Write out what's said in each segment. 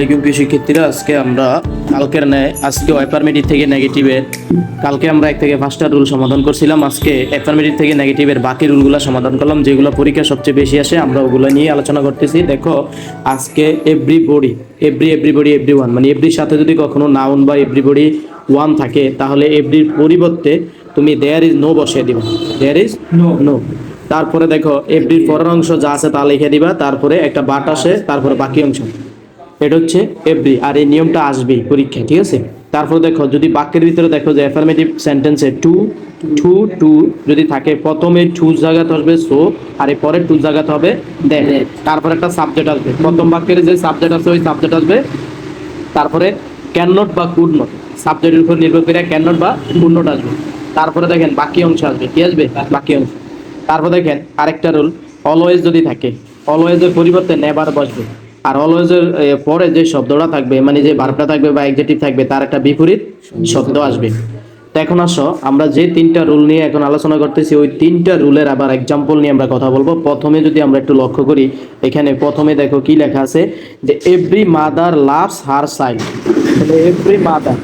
আলাইকুম প্রিয় শিক্ষার্থীরা, আজকে আমরা কালকের ন্যায় আজকে অ্যাফার্মেটিভ থেকে নেগেটিভের কালকে আমরা 1 থেকে 5টা রুল সমাধান করছিলাম। আজকে অ্যাফার্মেটিভ থেকে নেগেটিভের বাকি রুলগুলো সমাধান করলাম, যেগুলো পরীক্ষা সবচেয়ে বেশি আসে আমরা ওগুলো নিয়ে আলোচনা করতেছি। দেখো আজকে এভরিবডি, এভরিওয়ান, মানে এভরির সাথে যদি কখনো নাউন বা এভরিবডি ওয়ান থাকে তাহলে এভরির পরিবর্তে তুমি দেয়ার ইজ নো বসিয়ে দিবা, দেয়ার ইজ নো। তারপরে দেখো এভরির পরের অংশ যা আছে তা লিখে দিবা, তারপরে একটা বাট আসে, তারপরে বাকি অংশ, এটা হচ্ছে এভরি। আর এই নিয়মটা আসবেই পরীক্ষায়, ঠিক আছে? তারপর দেখো যদি বাক্যের ভিতরে দেখো যে অ্যাফার্মেটিভ সেন্টেন্সে টু টু টু যদি থাকে, প্রথমে টু জায়গাতে আসবে সো, আর এর পরে টু জায়গাতে হবে দ্যাট। তারপর একটা সাবজেক্ট আসবে, প্রথম বাক্যের যে সাবজেক্ট আছে ওই সাবজেক্ট আসবে, তারপরে ক্যান নট বা কুড নট, সাবজেক্টের উপর নির্ভর করে ক্যান নট বা কুড নট আসবে। তারপরে দেখেন বাকি অংশ আসবে, কি আসবে? বাকি অংশ। তারপর দেখেন আরেকটা রুল, অলওয়েজ যদি থাকে, অলওয়েজের পরিবর্তে নেভার বসবে। আর অলওয়েজের পরে যে শব্দটা থাকবে, মানে যে ভার্বটা থাকবে বা অ্যাডজেক্টিভ থাকবে, তার একটা বিপরীত শব্দ আসবে। তো এখন আসো আমরা যে 3টা রুল নিয়ে এখন আলোচনা করতেছি, ওই 3টা রুলের আবার এক্সাম্পল নিয়ে আমরা কথা বলবো। প্রথমে যদি আমরা একটু লক্ষ্য করি, এখানে প্রথমে দেখো কি লেখা আছে যে every mother loves her child. তাহলে এভরি মাদার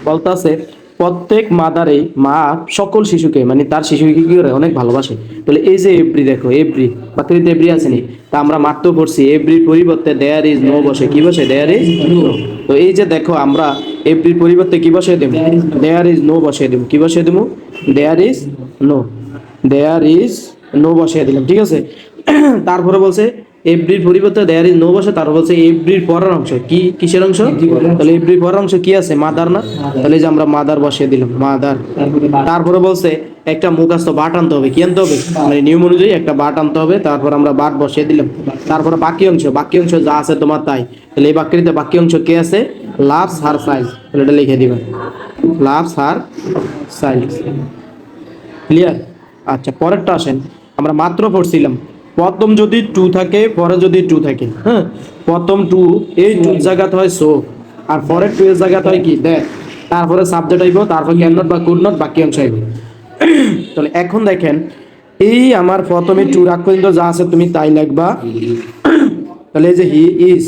বলতেছে প্রত্যেক মাদারে মা সকল শিশুকে, মানে তার শিশুকে কি করে অনেক ভালোবাসে। তাহলে এই যে এভরি, দেখো এভরি বাক্যটিতে এভরি আসেনি, তা আমরা মাত্র পড়ছি এভরির পরিবর্তে দেয়ার ইজ নো বসে, কি বসে? There is no. তো এই যে দেখো আমরা এভরির পরিবর্তে কি বসিয়ে দেব? দেয়ার ইজ নো বসিয়ে দেব। কি বসিয়ে দেব? There is no, there is no বসিয়ে দিলাম, ঠিক আছে? তারপরে বলছে এভরির পরিবর্তে দেয়ার ইজ নো বসে, তারপর বলছে এভরির পরের অংশ কি, কিসের অংশ? তাহলে এভরির পরের অংশ কি আছে? মাদার না? তাহলে যে আমরা মাদার বসিয়ে দিলাম, মাদার। তারপরে বলছে একটা মুখস্থ বাট আনতে হবে, কি আনতে হবে? মানে নিয়ম অনুযায়ী একটা বাট আনতে হবে, তারপর আমরা বাট বসিয়ে দিলাম। তারপরে বাকি অংশ, বাকি অংশ যা আছে তোমার তাই। তাহলে এই বাক্যটিতে বাকি অংশ কে আছে? লাভস হার চাইল্ড, তাহলে এটা লিখে দিবেন, লাভস হার চাইল্ড। ক্লিয়ার? আচ্ছা, পরেরটা আসেন, আমরা মাত্র পড়ছিলাম প্রথম যদি টু থাকে, পরে যদি টু থাকে, হ্যাঁ, প্রথম টু, এই টু জায়গাতে হয় সো, আর পরের টু এর জায়গাতে হয় কি? দ্যাট। তারপরে সাবজেক্ট আইব, তারপর ক্যান নট বা কুড নট, বাকি অংশ আইব। তাহলে এখন দেখেন এই আমার প্রথমে টু রাখ পর্যন্ত যা আছে তুমি তাই লিখবা। তাহলে এই যে হি ইজ,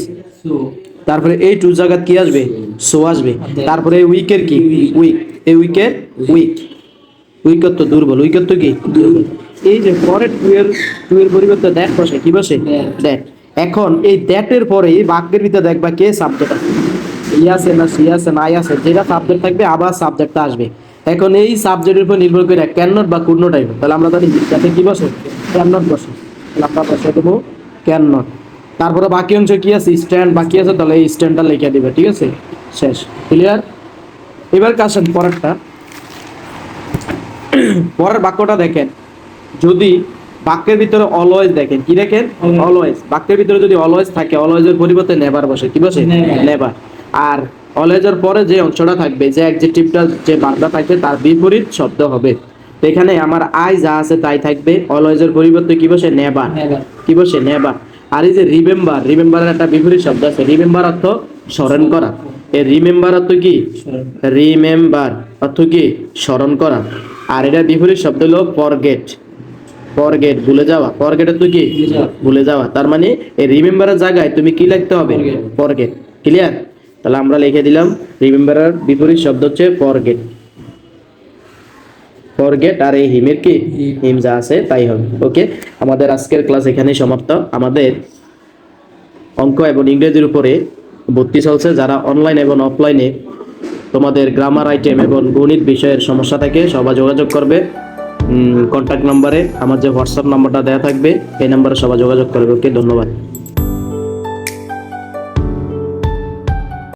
তারপরে এই টু জায়গা কি আসবে? সো আসবে। তারপরে উইকের কি? উইক, এই উইকের উইক, উইকেট তো দুর্বল, উইকেট তো কি? দুর্বল। এই যে পরে টু এর পরিবর্তে দ্যাট বসে, কি বসে? দ্যাট। এখন এই দ্যাটের পরে এই বাক্যের ভিতরে দেখবা কে সাবজেক্ট আছে, ই আছে না সি আছে না আই আছে, যেটা সাবজেক্ট থাকবে আবার সাবজেক্টটা আসবে। এখন এই সাবজেক্টের উপর নির্ভর করে ক্যান নট বা কুড নট আসবে। তাহলে আমরা জানি যাতে কি বসে? ক্যান নট বসে, তাহলে আমরা বসে দেবো ক্যান নট। তারপরে বাকি অংশ কি আছে? স্ট্যান্ড বাকি আছে, তাহলে এই স্ট্যান্ডটা লিখে দিবে, ঠিক আছে? শেষ। ক্লিয়ার? এবার আসেন পরেরটা, পরের বাক্যটা দেখেন, যদি বাক্যের ভিতরে অলওয়েজ দেখেন, কি দেখেন? অলওয়েজ। বাক্যের ভিতরে যদি অলওয়েজ থাকে, অলওয়েজের পরিবর্তে নেভার বসে, কি বসে? নেভার। আর অলওয়েজের পরে যে অংশটা থাকবে, যে অ্যাডজেক্টিভটা, যে ভার্বটা থাকবে, তার বিপরীত শব্দ হবে। তো এখানে আমার আই যা আছে তাই থাকবে, অলওয়েজের পরিবর্তে কি বসে? নেভার। কি বসে? নেভার। আর এই যে রিমেম্বার, রিমেম্বারের একটা বিপরীত শব্দ আছে, রিমেম্বার অর্থ স্মরণ করা। এই রিমেম্বার অর্থ কি? রিমেম্বার অর্থ কি? স্মরণ করা। আর এটা বিপরীত শব্দ হলো ফরগেট, ফরগেট ভুলে যাওয়া। ফরগেটের তো কি? ভুলে যাওয়া। তার মানে এই রিমেম্বারের জায়গায় তুমি কি লিখতে হবে? ফরগেট। ক্লিয়ার? তাহলে আমরা লিখে দিলাম রিমেম্বারের বিপরীত শব্দ হচ্ছে ফরগেট, ফরগেট। আর এই হিমের কি? হিম যা আছে তাই হবে। ওকে, আমাদের আজকের ক্লাস এখানেই সমাপ্ত। আমাদের অঙ্ক এবং ইংরেজির উপরে ভর্তি চলছে। যারা অনলাইন এবং অফলাইনে তোমাদের গ্রামার আইটেম এবং গণিত বিষয়ের সমস্যা থাকে সবাই যোগাযোগ করবে। কন্ট্যাক্ট নাম্বারে, আমার যে হোয়াটসঅ্যাপ নাম্বারটা দেওয়া থাকবে এই নাম্বারে সবাই যোগাযোগ করবে। ওকে, ধন্যবাদ।